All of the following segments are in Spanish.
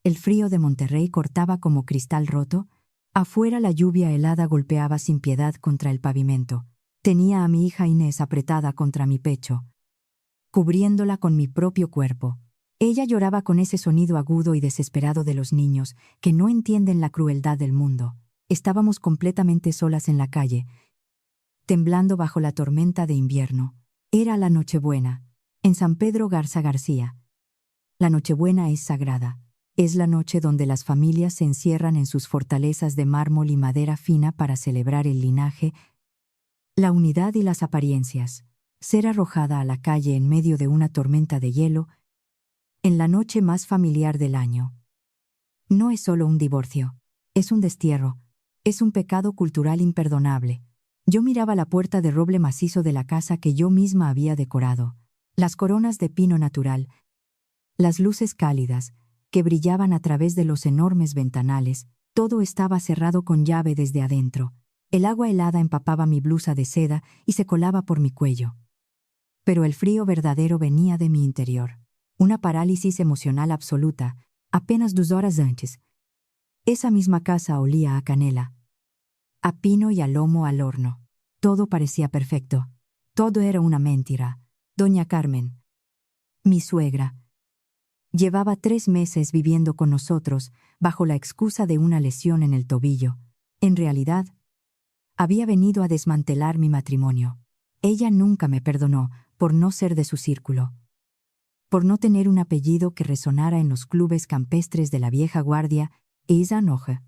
El frío de Monterrey cortaba como cristal roto. Afuera la lluvia helada golpeaba sin piedad contra el pavimento. Tenía a mi hija Inés apretada contra mi pecho, cubriéndola con mi propio cuerpo. Ella lloraba con ese sonido agudo y desesperado de los niños, que no entienden la crueldad del mundo. Estábamos completamente solas en la calle, temblando bajo la tormenta de invierno. Era la Nochebuena, en San Pedro Garza García. La Nochebuena es sagrada. Es la noche donde las familias se encierran en sus fortalezas de mármol y madera fina para celebrar el linaje, la unidad y las apariencias. Ser arrojada a la calle en medio de una tormenta de hielo, en la noche más familiar del año. No es solo un divorcio, es un destierro, es un pecado cultural imperdonable. Yo miraba la puerta de roble macizo de la casa que yo misma había decorado, las coronas de pino natural, las luces cálidas que brillaban a través de los enormes ventanales. Todo estaba cerrado con llave desde adentro. El agua helada empapaba mi blusa de seda y se colaba por mi cuello. Pero el frío verdadero venía de mi interior. Una parálisis emocional absoluta, apenas 2 horas antes. Esa misma casa olía a canela, a pino y a lomo al horno. Todo parecía perfecto. Todo era una mentira. Doña Carmen, mi suegra, llevaba 3 meses viviendo con nosotros bajo la excusa de una lesión en el tobillo. En realidad, había venido a desmantelar mi matrimonio. Ella nunca me perdonó por no ser de su círculo, por no tener un apellido que resonara en los clubes campestres de la vieja guardia, esa noche.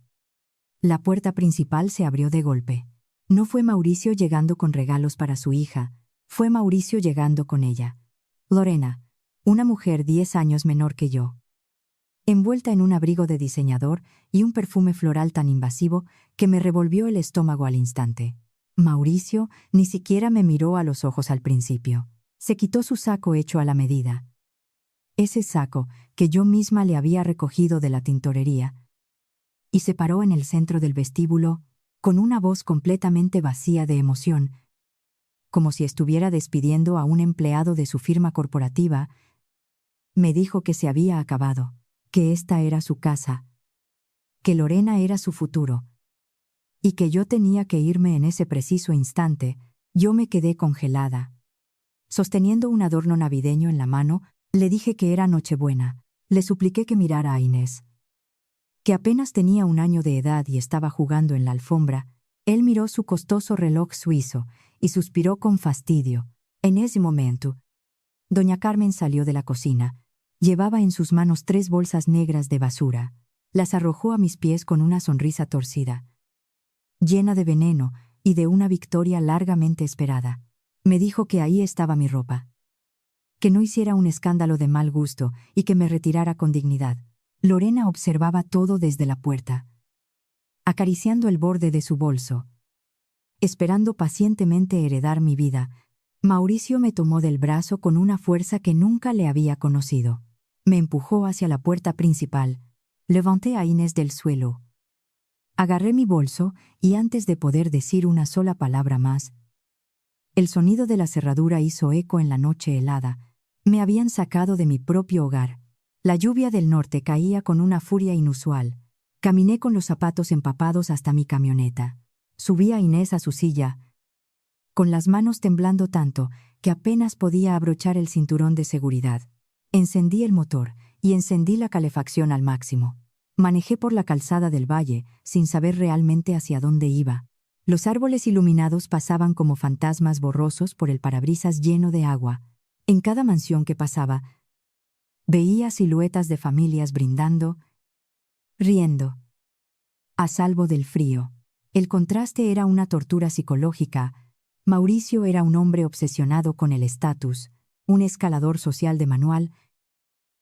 La puerta principal se abrió de golpe. No fue Mauricio llegando con regalos para su hija, fue Mauricio llegando con ella. Lorena, una mujer 10 años menor que yo, envuelta en un abrigo de diseñador y un perfume floral tan invasivo que me revolvió el estómago al instante. Mauricio ni siquiera me miró a los ojos al principio. Se quitó su saco hecho a la medida. Ese saco que yo misma le había recogido de la tintorería, y se paró en el centro del vestíbulo, con una voz completamente vacía de emoción, como si estuviera despidiendo a un empleado de su firma corporativa. Me dijo que se había acabado, que esta era su casa, que Lorena era su futuro, y que yo tenía que irme en ese preciso instante. Yo me quedé congelada. Sosteniendo un adorno navideño en la mano, le dije que era Nochebuena. Le supliqué que mirara a Inés, que apenas tenía 1 año de edad y estaba jugando en la alfombra. Él miró su costoso reloj suizo y suspiró con fastidio. En ese momento, doña Carmen salió de la cocina. Llevaba en sus manos 3 bolsas negras de basura. Las arrojó a mis pies con una sonrisa torcida, llena de veneno y de una victoria largamente esperada. Me dijo que ahí estaba mi ropa, que no hiciera un escándalo de mal gusto y que me retirara con dignidad. Lorena observaba todo desde la puerta, acariciando el borde de su bolso, esperando pacientemente heredar mi vida. Mauricio me tomó del brazo con una fuerza que nunca le había conocido. Me empujó hacia la puerta principal. Levanté a Inés del suelo. Agarré mi bolso y antes de poder decir una sola palabra más, el sonido de la cerradura hizo eco en la noche helada. Me habían sacado de mi propio hogar. La lluvia del norte caía con una furia inusual. Caminé con los zapatos empapados hasta mi camioneta. Subí a Inés a su silla, con las manos temblando tanto que apenas podía abrochar el cinturón de seguridad. Encendí el motor y encendí la calefacción al máximo. Manejé por la calzada del valle, sin saber realmente hacia dónde iba. Los árboles iluminados pasaban como fantasmas borrosos por el parabrisas lleno de agua. En cada mansión que pasaba, veía siluetas de familias brindando, riendo, a salvo del frío. El contraste era una tortura psicológica. Mauricio era un hombre obsesionado con el estatus, un escalador social de manual,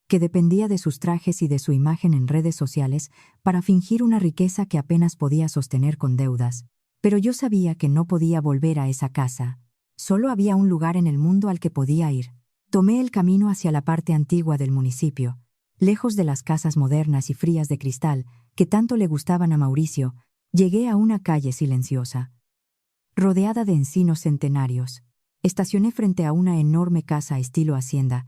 que dependía de sus trajes y de su imagen en redes sociales para fingir una riqueza que apenas podía sostener con deudas. Pero yo sabía que no podía volver a esa casa. Solo había un lugar en el mundo al que podía ir. Tomé el camino hacia la parte antigua del municipio, lejos de las casas modernas y frías de cristal que tanto le gustaban a Mauricio. Llegué a una calle silenciosa, rodeada de encinos centenarios. Estacioné frente a una enorme casa estilo hacienda,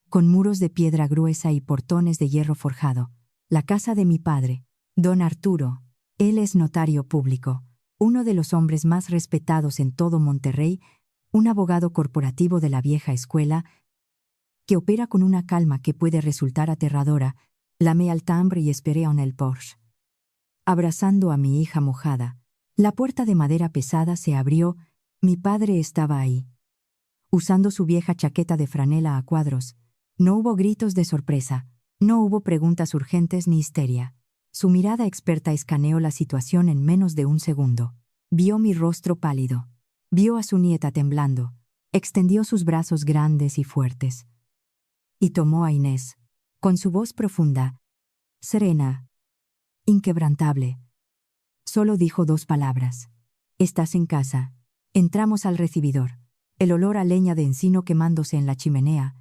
con muros de piedra gruesa y portones de hierro forjado. La casa de mi padre, don Arturo. Él es notario público, uno de los hombres más respetados en todo Monterrey, un abogado corporativo de la vieja escuela, que opera con una calma que puede resultar aterradora. Llamé al timbre y esperé en el Porsche. Abrazando a mi hija mojada, la puerta de madera pesada se abrió. Mi padre estaba ahí, usando su vieja chaqueta de franela a cuadros. No hubo gritos de sorpresa, no hubo preguntas urgentes ni histeria. Su mirada experta escaneó la situación en menos de un segundo. Vio mi rostro pálido. Vio a su nieta temblando. Extendió sus brazos grandes y fuertes. Y tomó a Inés, con su voz profunda, serena, inquebrantable. Solo dijo 2 palabras. «Estás en casa». Entramos al recibidor. El olor a leña de encino quemándose en la chimenea,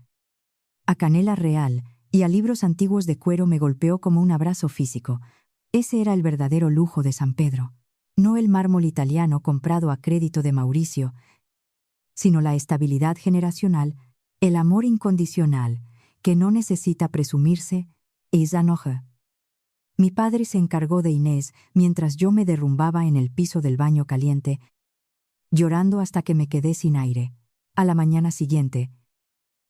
a canela real y a libros antiguos de cuero me golpeó como un abrazo físico. Ese era el verdadero lujo de San Pedro. No el mármol italiano comprado a crédito de Mauricio, sino la estabilidad generacional, el amor incondicional, que no necesita presumirse, es enoja. Mi padre se encargó de Inés mientras yo me derrumbaba en el piso del baño caliente, llorando hasta que me quedé sin aire. A la mañana siguiente,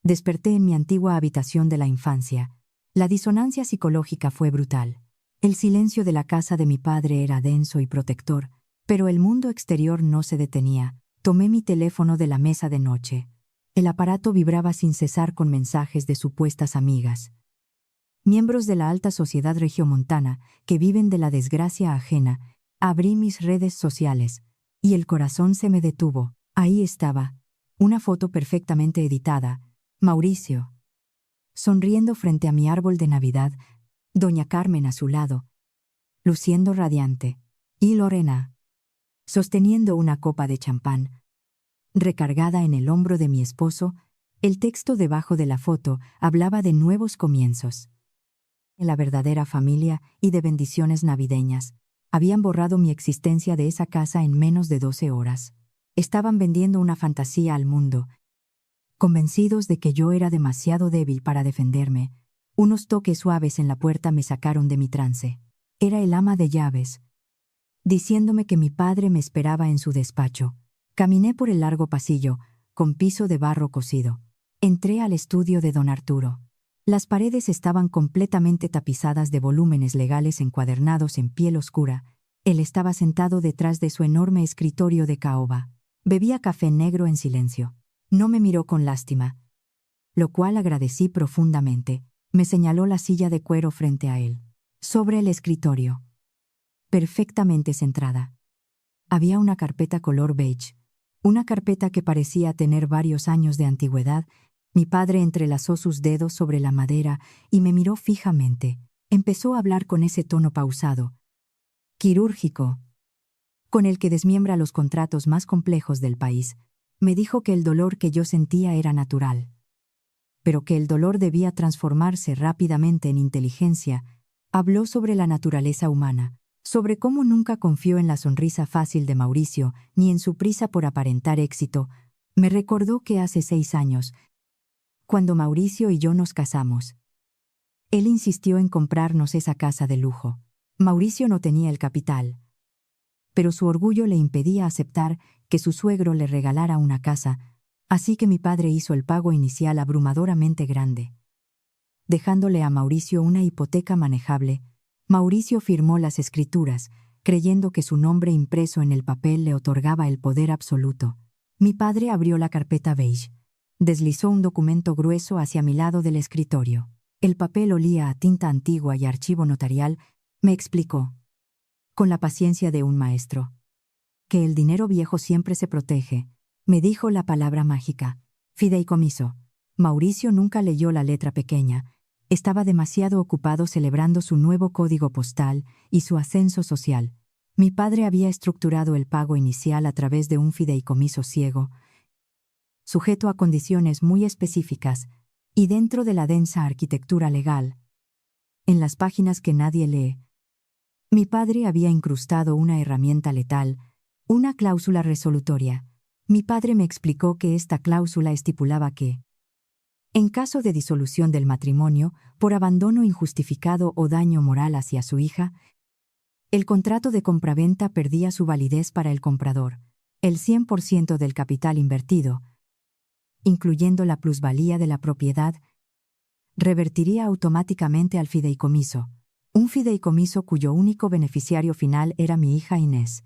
desperté en mi antigua habitación de la infancia. La disonancia psicológica fue brutal. El silencio de la casa de mi padre era denso y protector, pero el mundo exterior no se detenía. Tomé mi teléfono de la mesa de noche. El aparato vibraba sin cesar con mensajes de supuestas amigas. Miembros de la alta sociedad regiomontana que viven de la desgracia ajena. Abrí mis redes sociales, y el corazón se me detuvo. Ahí estaba, una foto perfectamente editada. Mauricio, sonriendo frente a mi árbol de Navidad, doña Carmen a su lado, luciendo radiante, y Lorena, sosteniendo una copa de champán, recargada en el hombro de mi esposo. El texto debajo de la foto hablaba de nuevos comienzos, de la verdadera familia y de bendiciones navideñas. Habían borrado mi existencia de esa casa en menos de 12 horas. Estaban vendiendo una fantasía al mundo, convencidos de que yo era demasiado débil para defenderme. Unos toques suaves en la puerta me sacaron de mi trance. Era el ama de llaves, diciéndome que mi padre me esperaba en su despacho. Caminé por el largo pasillo, con piso de barro cocido. Entré al estudio de don Arturo. Las paredes estaban completamente tapizadas de volúmenes legales encuadernados en piel oscura. Él estaba sentado detrás de su enorme escritorio de caoba. Bebía café negro en silencio. No me miró con lástima, lo cual agradecí profundamente. Me señaló la silla de cuero frente a él. Sobre el escritorio, perfectamente centrada, había una carpeta color beige, una carpeta que parecía tener varios años de antigüedad. Mi padre entrelazó sus dedos sobre la madera y me miró fijamente. Empezó a hablar con ese tono pausado, quirúrgico, con el que desmiembra los contratos más complejos del país. Me dijo que el dolor que yo sentía era natural, pero que el dolor debía transformarse rápidamente en inteligencia. Habló sobre la naturaleza humana, sobre cómo nunca confió en la sonrisa fácil de Mauricio, ni en su prisa por aparentar éxito. Me recordó que hace 6 años, cuando Mauricio y yo nos casamos, él insistió en comprarnos esa casa de lujo. Mauricio no tenía el capital, pero su orgullo le impedía aceptar que su suegro le regalara una casa, así que mi padre hizo el pago inicial abrumadoramente grande, dejándole a Mauricio una hipoteca manejable. Mauricio firmó las escrituras, creyendo que su nombre impreso en el papel le otorgaba el poder absoluto. Mi padre abrió la carpeta beige, deslizó un documento grueso hacia mi lado del escritorio. El papel olía a tinta antigua y archivo notarial. Me explicó, con la paciencia de un maestro, que el dinero viejo siempre se protege. Me dijo la palabra mágica: fideicomiso. Mauricio nunca leyó la letra pequeña. Estaba demasiado ocupado celebrando su nuevo código postal y su ascenso social. Mi padre había estructurado el pago inicial a través de un fideicomiso ciego, sujeto a condiciones muy específicas, y dentro de la densa arquitectura legal, en las páginas que nadie lee, mi padre había incrustado una herramienta letal, una cláusula resolutoria. Mi padre me explicó que esta cláusula estipulaba que, En caso de disolución del matrimonio, por abandono injustificado o daño moral hacia su hija, el contrato de compraventa perdía su validez para el comprador. El 100% del capital invertido, incluyendo la plusvalía de la propiedad, revertiría automáticamente al fideicomiso. Un fideicomiso cuyo único beneficiario final era mi hija Inés.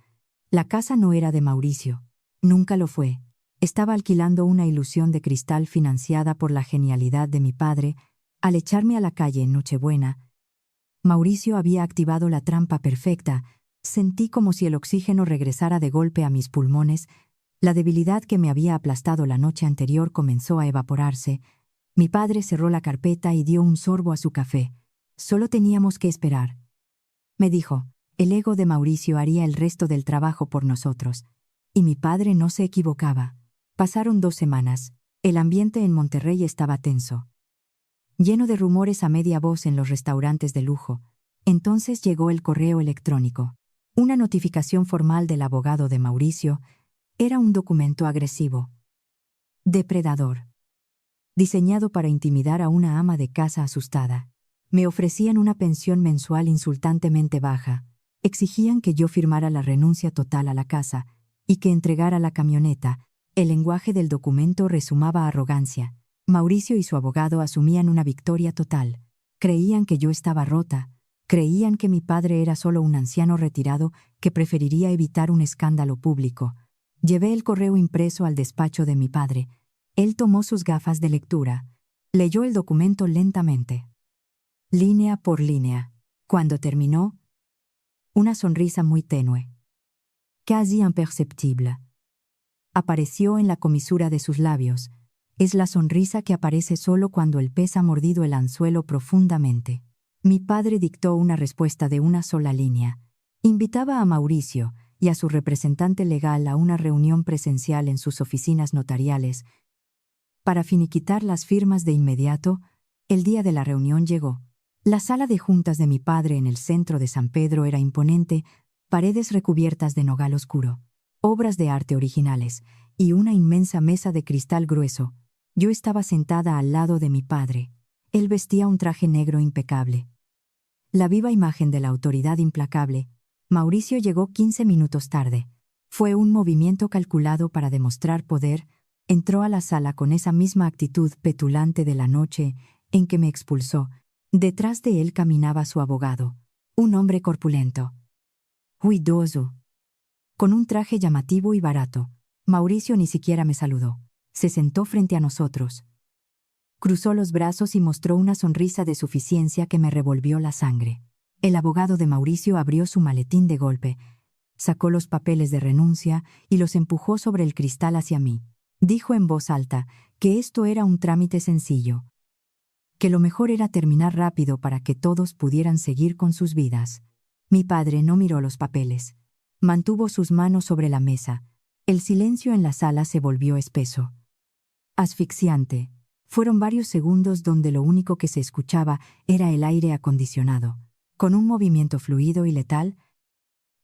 La casa no era de Mauricio. Nunca lo fue. Estaba alquilando una ilusión de cristal financiada por la genialidad de mi padre. Al echarme a la calle en Nochebuena, Mauricio había activado la trampa perfecta. Sentí como si el oxígeno regresara de golpe a mis pulmones. La debilidad que me había aplastado la noche anterior comenzó a evaporarse. Mi padre cerró la carpeta y dio un sorbo a su café. Solo teníamos que esperar. Me dijo, el ego de Mauricio haría el resto del trabajo por nosotros. Y mi padre no se equivocaba. Pasaron 2 semanas. El ambiente en Monterrey estaba tenso, lleno de rumores a media voz en los restaurantes de lujo. Entonces llegó el correo electrónico. Una notificación formal del abogado de Mauricio. Era un documento agresivo, depredador, diseñado para intimidar a una ama de casa asustada. Me ofrecían una pensión mensual insultantemente baja. Exigían que yo firmara la renuncia total a la casa y que entregara la camioneta. El lenguaje del documento resumaba arrogancia. Mauricio y su abogado asumían una victoria total. Creían que yo estaba rota. Creían que mi padre era solo un anciano retirado que preferiría evitar un escándalo público. Llevé el correo impreso al despacho de mi padre. Él tomó sus gafas de lectura. Leyó el documento lentamente, línea por línea. Cuando terminó, una sonrisa muy tenue, casi imperceptible, apareció en la comisura de sus labios. Es la sonrisa que aparece solo cuando el pez ha mordido el anzuelo profundamente. Mi padre dictó una respuesta de una sola línea. Invitaba a Mauricio y a su representante legal a una reunión presencial en sus oficinas notariales. Para finiquitar las firmas de inmediato, el día de la reunión llegó. La sala de juntas de mi padre en el centro de San Pedro era imponente, paredes recubiertas de nogal oscuro, obras de arte originales y una inmensa mesa de cristal grueso. Yo estaba sentada al lado de mi padre. Él vestía un traje negro impecable, la viva imagen de la autoridad implacable. Mauricio llegó 15 minutos tarde. Fue un movimiento calculado para demostrar poder. Entró a la sala con esa misma actitud petulante de la noche en que me expulsó. Detrás de él caminaba su abogado, un hombre corpulento, ruidoso, con un traje llamativo y barato. Mauricio ni siquiera me saludó. Se sentó frente a nosotros. Cruzó los brazos y mostró una sonrisa de suficiencia que me revolvió la sangre. El abogado de Mauricio abrió su maletín de golpe, sacó los papeles de renuncia y los empujó sobre el cristal hacia mí. Dijo en voz alta que esto era un trámite sencillo, que lo mejor era terminar rápido para que todos pudieran seguir con sus vidas. Mi padre no miró los papeles. Mantuvo sus manos sobre la mesa. El silencio en la sala se volvió espeso, asfixiante. Fueron varios segundos donde lo único que se escuchaba era el aire acondicionado. Con un movimiento fluido y letal,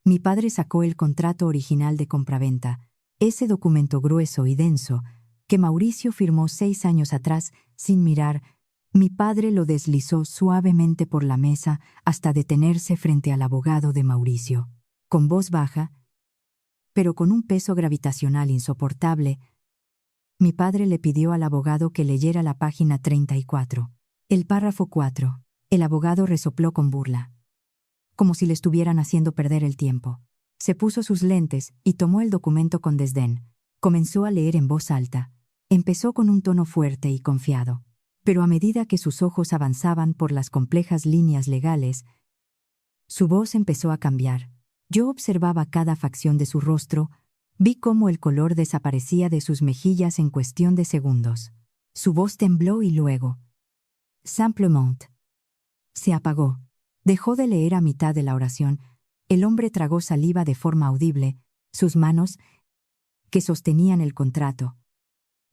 mi padre sacó el contrato original de compraventa, ese documento grueso y denso que Mauricio firmó 6 años atrás sin mirar. Mi padre lo deslizó suavemente por la mesa hasta detenerse frente al abogado de Mauricio. Con voz baja, pero con un peso gravitacional insoportable, mi padre le pidió al abogado que leyera la página 34. El párrafo 4. El abogado resopló con burla, como si le estuvieran haciendo perder el tiempo. Se puso sus lentes y tomó el documento con desdén. Comenzó a leer en voz alta. Empezó con un tono fuerte y confiado, pero a medida que sus ojos avanzaban por las complejas líneas legales, su voz empezó a cambiar. Yo observaba cada facción de su rostro. Vi cómo el color desaparecía de sus mejillas en cuestión de segundos. Su voz tembló y luego, simplemente, se apagó. Dejó de leer a mitad de la oración. El hombre tragó saliva de forma audible. Sus manos, que sostenían el contrato,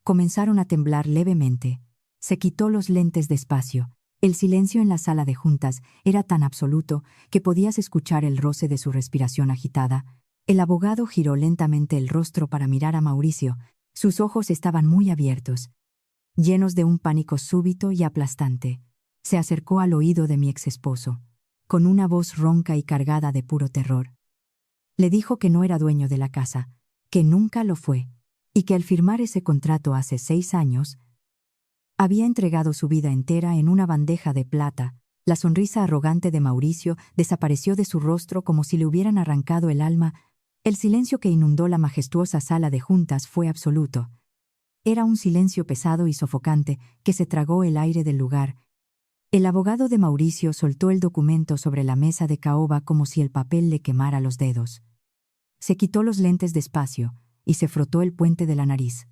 comenzaron a temblar levemente. Se quitó los lentes despacio. El silencio en la sala de juntas era tan absoluto que podías escuchar el roce de su respiración agitada. El abogado giró lentamente el rostro para mirar a Mauricio. Sus ojos estaban muy abiertos, llenos de un pánico súbito y aplastante. Se acercó al oído de mi exesposo, con una voz ronca y cargada de puro terror. Le dijo que no era dueño de la casa, que nunca lo fue, y que al firmar ese contrato hace 6 años, había entregado su vida entera en una bandeja de plata. La sonrisa arrogante de Mauricio desapareció de su rostro como si le hubieran arrancado el alma. El silencio que inundó la majestuosa sala de juntas fue absoluto. Era un silencio pesado y sofocante que se tragó el aire del lugar. El abogado de Mauricio soltó el documento sobre la mesa de caoba como si el papel le quemara los dedos. Se quitó los lentes despacio y se frotó el puente de la nariz.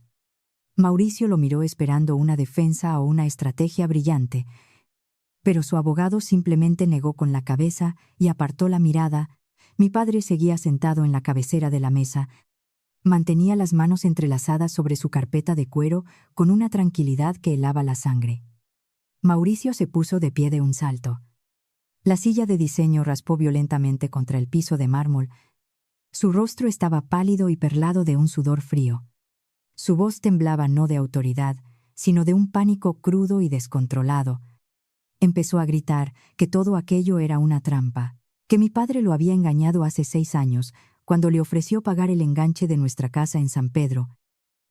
Mauricio lo miró esperando una defensa o una estrategia brillante, pero su abogado simplemente negó con la cabeza y apartó la mirada. Mi padre seguía sentado en la cabecera de la mesa. Mantenía las manos entrelazadas sobre su carpeta de cuero con una tranquilidad que helaba la sangre. Mauricio se puso de pie de un salto. La silla de diseño raspó violentamente contra el piso de mármol. Su rostro estaba pálido y perlado de un sudor frío. Su voz temblaba no de autoridad, sino de un pánico crudo y descontrolado. Empezó a gritar que todo aquello era una trampa, que mi padre lo había engañado hace 6 años, cuando le ofreció pagar el enganche de nuestra casa en San Pedro,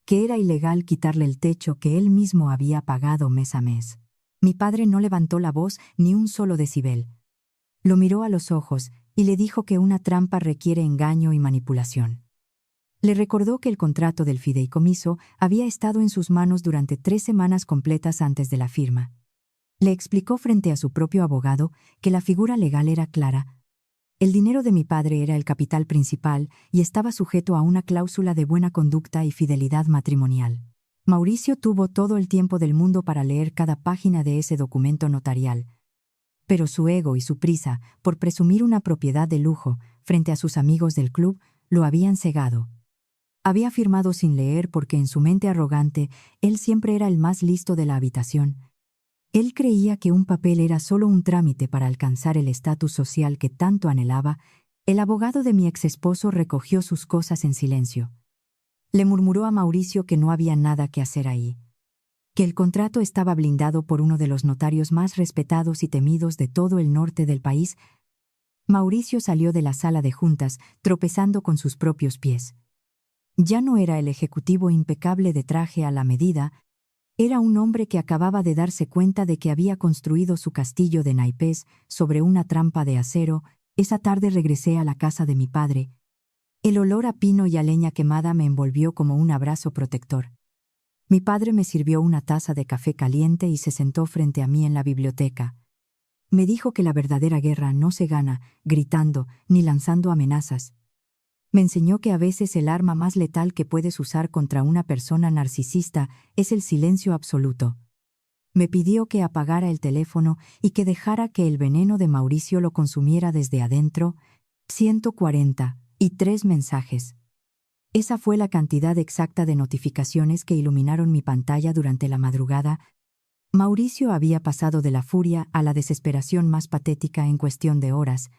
que era ilegal quitarle el techo que él mismo había pagado mes a mes. Mi padre no levantó la voz ni un solo decibel. Lo miró a los ojos y le dijo que una trampa requiere engaño y manipulación. Le recordó que el contrato del fideicomiso había estado en sus manos durante 3 semanas completas antes de la firma. Le explicó frente a su propio abogado que la figura legal era clara. El dinero de mi padre era el capital principal y estaba sujeto a una cláusula de buena conducta y fidelidad matrimonial. Mauricio tuvo todo el tiempo del mundo para leer cada página de ese documento notarial, pero su ego y su prisa por presumir una propiedad de lujo frente a sus amigos del club lo habían cegado. Había firmado sin leer porque en su mente arrogante él siempre era el más listo de la habitación. Él creía que un papel era solo un trámite para alcanzar el estatus social que tanto anhelaba. El abogado de mi exesposo recogió sus cosas en silencio. Le murmuró a Mauricio que no había nada que hacer ahí, que el contrato estaba blindado por uno de los notarios más respetados y temidos de todo el norte del país. Mauricio salió de la sala de juntas, tropezando con sus propios pies. Ya no era el ejecutivo impecable de traje a la medida, era un hombre que acababa de darse cuenta de que había construido su castillo de naipes sobre una trampa de acero. Esa tarde regresé a la casa de mi padre. El olor a pino y a leña quemada me envolvió como un abrazo protector. Mi padre me sirvió una taza de café caliente y se sentó frente a mí en la biblioteca. Me dijo que la verdadera guerra no se gana gritando ni lanzando amenazas. Me enseñó que a veces el arma más letal que puedes usar contra una persona narcisista es el silencio absoluto. Me pidió que apagara el teléfono y que dejara que el veneno de Mauricio lo consumiera desde adentro. 143 mensajes. Esa fue la cantidad exacta de notificaciones que iluminaron mi pantalla durante la madrugada. Mauricio había pasado de la furia a la desesperación más patética en cuestión de horas.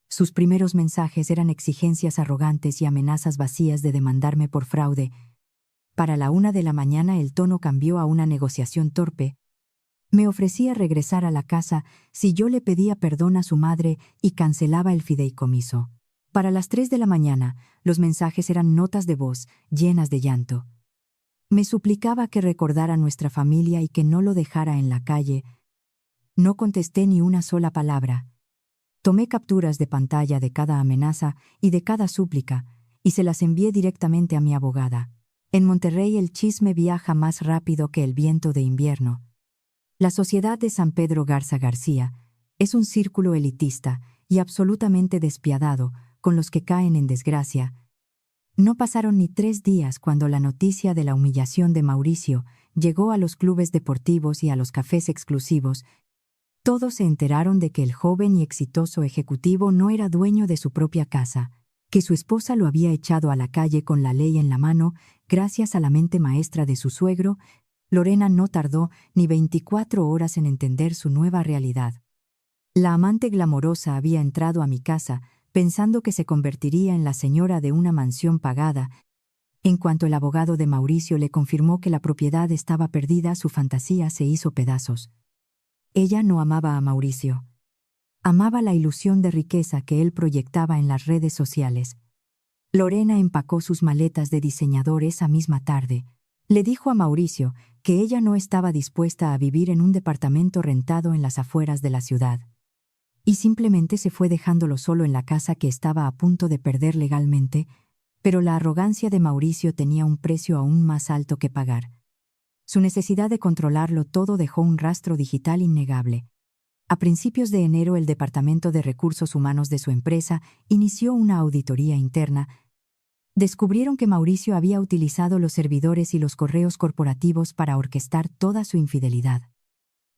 Sus primeros mensajes eran exigencias arrogantes y amenazas vacías de demandarme por fraude. Para la 1 de la mañana el tono cambió a una negociación torpe. Me ofrecía regresar a la casa si yo le pedía perdón a su madre y cancelaba el fideicomiso. Para las 3 de la mañana, los mensajes eran notas de voz, llenas de llanto. Me suplicaba que recordara nuestra familia y que no lo dejara en la calle. No contesté ni una sola palabra. Tomé capturas de pantalla de cada amenaza y de cada súplica, y se las envié directamente a mi abogada. En Monterrey el chisme viaja más rápido que el viento de invierno. La Sociedad de San Pedro Garza García es un círculo elitista y absolutamente despiadado con los que caen en desgracia. No pasaron ni 3 días cuando la noticia de la humillación de Mauricio llegó a los clubes deportivos y a los cafés exclusivos. Todos se enteraron de que el joven y exitoso ejecutivo no era dueño de su propia casa, que su esposa lo había echado a la calle con la ley en la mano, gracias a la mente maestra de su suegro. Lorena no tardó ni 24 horas en entender su nueva realidad. La amante glamorosa había entrado a mi casa pensando que se convertiría en la señora de una mansión pagada. En cuanto el abogado de Mauricio le confirmó que la propiedad estaba perdida, su fantasía se hizo pedazos. Ella no amaba a Mauricio. Amaba la ilusión de riqueza que él proyectaba en las redes sociales. Lorena empacó sus maletas de diseñador esa misma tarde. Le dijo a Mauricio que ella no estaba dispuesta a vivir en un departamento rentado en las afueras de la ciudad. Y simplemente se fue dejándolo solo en la casa que estaba a punto de perder legalmente, pero la arrogancia de Mauricio tenía un precio aún más alto que pagar. Su necesidad de controlarlo todo dejó un rastro digital innegable. A principios de enero, el Departamento de Recursos Humanos de su empresa inició una auditoría interna. Descubrieron que Mauricio había utilizado los servidores y los correos corporativos para orquestar toda su infidelidad.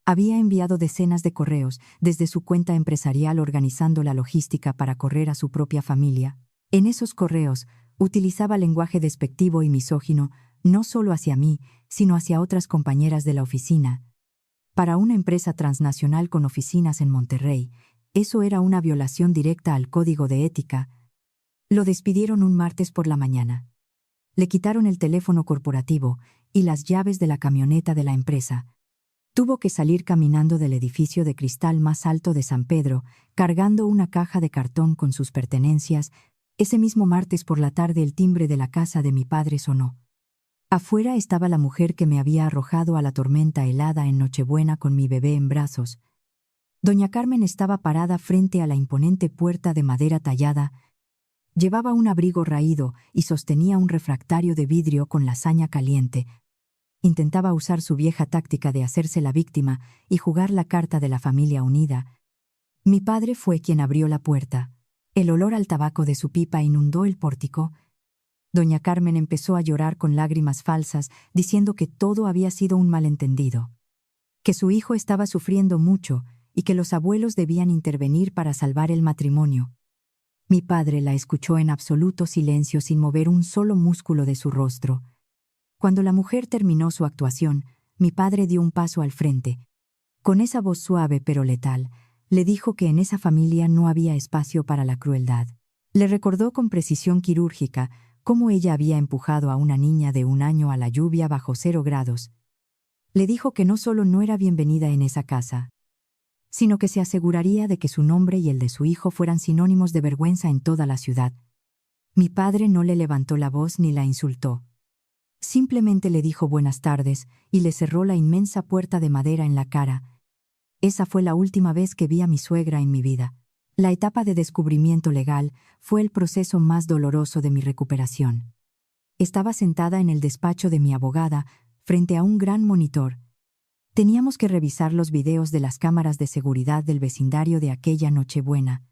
Había enviado decenas de correos desde su cuenta empresarial organizando la logística para correr a su propia familia. En esos correos, utilizaba lenguaje despectivo y misógino, no solo hacia mí, sino hacia otras compañeras de la oficina. Para una empresa transnacional con oficinas en Monterrey, eso era una violación directa al código de ética. Lo despidieron un martes por la mañana. Le quitaron el teléfono corporativo y las llaves de la camioneta de la empresa. Tuvo que salir caminando del edificio de cristal más alto de San Pedro, cargando una caja de cartón con sus pertenencias. Ese mismo martes por la tarde el timbre de la casa de mi padre sonó. Afuera estaba la mujer que me había arrojado a la tormenta helada en Nochebuena con mi bebé en brazos. Doña Carmen estaba parada frente a la imponente puerta de madera tallada. Llevaba un abrigo raído y sostenía un refractario de vidrio con lasaña caliente. Intentaba usar su vieja táctica de hacerse la víctima y jugar la carta de la familia unida. Mi padre fue quien abrió la puerta. El olor al tabaco de su pipa inundó el pórtico. Doña Carmen empezó a llorar con lágrimas falsas, diciendo que todo había sido un malentendido, que su hijo estaba sufriendo mucho y que los abuelos debían intervenir para salvar el matrimonio. Mi padre la escuchó en absoluto silencio sin mover un solo músculo de su rostro. Cuando la mujer terminó su actuación, mi padre dio un paso al frente. Con esa voz suave pero letal, le dijo que en esa familia no había espacio para la crueldad. Le recordó con precisión quirúrgica cómo ella había empujado a una niña de 1 año a la lluvia bajo 0 grados. Le dijo que no solo no era bienvenida en esa casa, sino que se aseguraría de que su nombre y el de su hijo fueran sinónimos de vergüenza en toda la ciudad. Mi padre no le levantó la voz ni la insultó. Simplemente le dijo buenas tardes y le cerró la inmensa puerta de madera en la cara. Esa fue la última vez que vi a mi suegra en mi vida. La etapa de descubrimiento legal fue el proceso más doloroso de mi recuperación. Estaba sentada en el despacho de mi abogada, frente a un gran monitor. Teníamos que revisar los videos de las cámaras de seguridad del vecindario de aquella Nochebuena.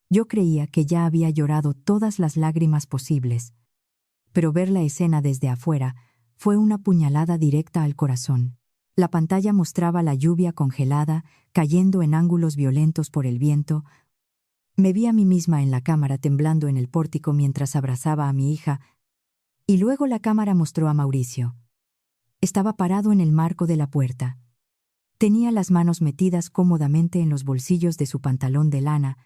Yo creía que ya había llorado todas las lágrimas posibles, pero ver la escena desde afuera fue una puñalada directa al corazón. La pantalla mostraba la lluvia congelada, cayendo en ángulos violentos por el viento. Me vi a mí misma en la cámara temblando en el pórtico mientras abrazaba a mi hija, y luego la cámara mostró a Mauricio. Estaba parado en el marco de la puerta. Tenía las manos metidas cómodamente en los bolsillos de su pantalón de lana.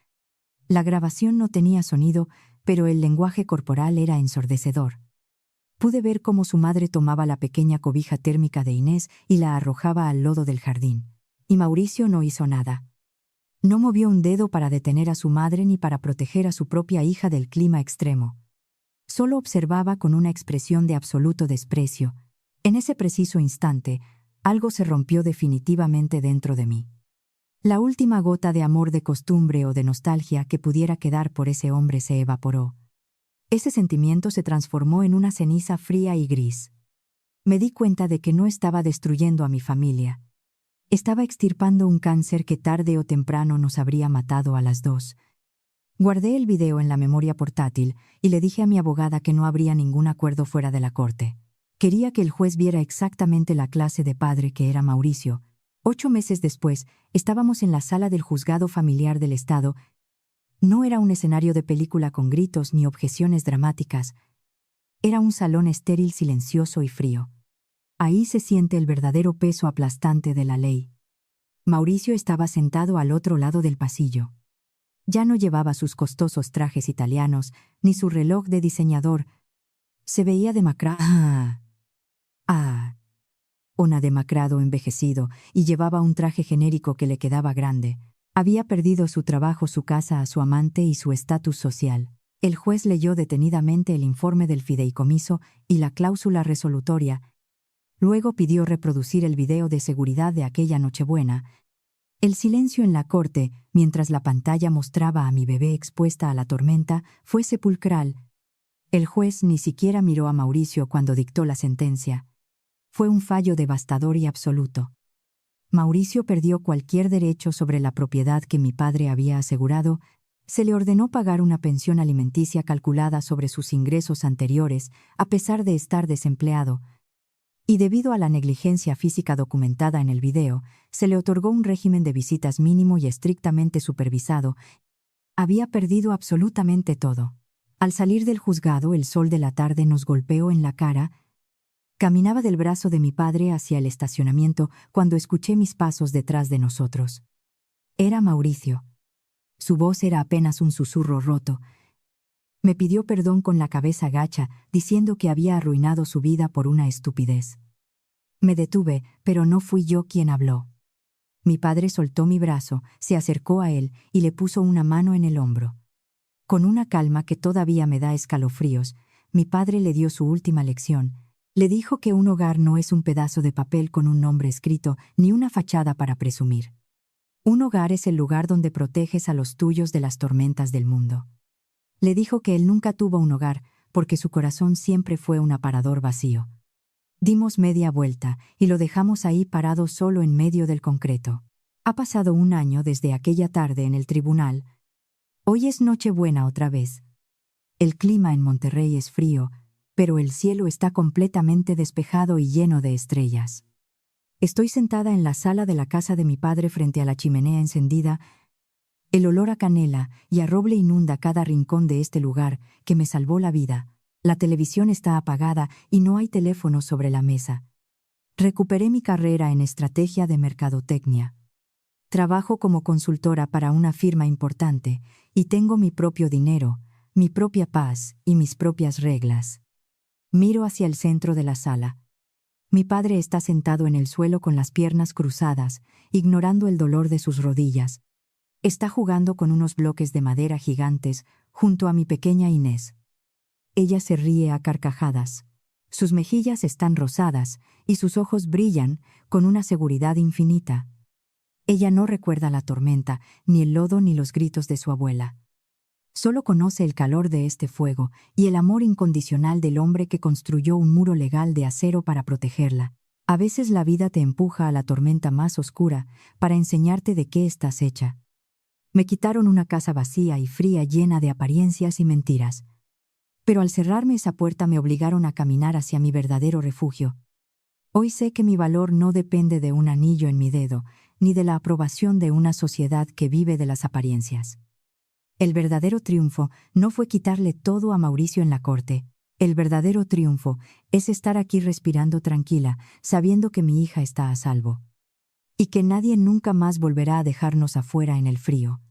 La grabación no tenía sonido, pero el lenguaje corporal era ensordecedor. Pude ver cómo su madre tomaba la pequeña cobija térmica de Inés y la arrojaba al lodo del jardín. Y Mauricio no hizo nada. No movió un dedo para detener a su madre ni para proteger a su propia hija del clima extremo. Solo observaba con una expresión de absoluto desprecio. En ese preciso instante, algo se rompió definitivamente dentro de mí. La última gota de amor de costumbre o de nostalgia que pudiera quedar por ese hombre se evaporó. Ese sentimiento se transformó en una ceniza fría y gris. Me di cuenta de que no estaba destruyendo a mi familia. Estaba extirpando un cáncer que tarde o temprano nos habría matado a las dos. Guardé el video en la memoria portátil y le dije a mi abogada que no habría ningún acuerdo fuera de la corte. Quería que el juez viera exactamente la clase de padre que era Mauricio. 8 meses después, estábamos en la sala del juzgado familiar del Estado. No era un escenario de película con gritos ni objeciones dramáticas. Era un salón estéril, silencioso y frío. Ahí se siente el verdadero peso aplastante de la ley. Mauricio estaba sentado al otro lado del pasillo. Ya no llevaba sus costosos trajes italianos, ni su reloj de diseñador. Se veía demacrado, envejecido, y llevaba un traje genérico que le quedaba grande. Había perdido su trabajo, su casa, a su amante y su estatus social. El juez leyó detenidamente el informe del fideicomiso y la cláusula resolutoria. Luego pidió reproducir el video de seguridad de aquella Nochebuena. El silencio en la corte, mientras la pantalla mostraba a mi bebé expuesta a la tormenta, fue sepulcral. El juez ni siquiera miró a Mauricio cuando dictó la sentencia. Fue un fallo devastador y absoluto. Mauricio perdió cualquier derecho sobre la propiedad que mi padre había asegurado. Se le ordenó pagar una pensión alimenticia calculada sobre sus ingresos anteriores, a pesar de estar desempleado. Y debido a la negligencia física documentada en el video, se le otorgó un régimen de visitas mínimo y estrictamente supervisado. Había perdido absolutamente todo. Al salir del juzgado, el sol de la tarde nos golpeó en la cara. Caminaba del brazo de mi padre hacia el estacionamiento cuando escuché mis pasos detrás de nosotros. Era Mauricio. Su voz era apenas un susurro roto. Me pidió perdón con la cabeza gacha, diciendo que había arruinado su vida por una estupidez. Me detuve, pero no fui yo quien habló. Mi padre soltó mi brazo, se acercó a él y le puso una mano en el hombro. Con una calma que todavía me da escalofríos, mi padre le dio su última lección. Le dijo que un hogar no es un pedazo de papel con un nombre escrito, ni una fachada para presumir. Un hogar es el lugar donde proteges a los tuyos de las tormentas del mundo. Le dijo que él nunca tuvo un hogar, porque su corazón siempre fue un aparador vacío. Dimos media vuelta y lo dejamos ahí parado solo en medio del concreto. Ha pasado un año desde aquella tarde en el tribunal. Hoy es Nochebuena otra vez. El clima en Monterrey es frío, pero el cielo está completamente despejado y lleno de estrellas. Estoy sentada en la sala de la casa de mi padre frente a la chimenea encendida. El olor a canela y a roble inunda cada rincón de este lugar que me salvó la vida. La televisión está apagada y no hay teléfono sobre la mesa. Recuperé mi carrera en estrategia de mercadotecnia. Trabajo como consultora para una firma importante y tengo mi propio dinero, mi propia paz y mis propias reglas. Miro hacia el centro de la sala. Mi padre está sentado en el suelo con las piernas cruzadas, ignorando el dolor de sus rodillas. Está jugando con unos bloques de madera gigantes junto a mi pequeña Inés. Ella se ríe a carcajadas. Sus mejillas están rosadas y sus ojos brillan con una seguridad infinita. Ella no recuerda la tormenta, ni el lodo ni los gritos de su abuela. Solo conoce el calor de este fuego y el amor incondicional del hombre que construyó un muro legal de acero para protegerla. A veces la vida te empuja a la tormenta más oscura para enseñarte de qué estás hecha. Me quitaron una casa vacía y fría llena de apariencias y mentiras. Pero al cerrarme esa puerta me obligaron a caminar hacia mi verdadero refugio. Hoy sé que mi valor no depende de un anillo en mi dedo, ni de la aprobación de una sociedad que vive de las apariencias. El verdadero triunfo no fue quitarle todo a Mauricio en la corte. El verdadero triunfo es estar aquí respirando tranquila, sabiendo que mi hija está a salvo. Y que nadie nunca más volverá a dejarnos afuera en el frío.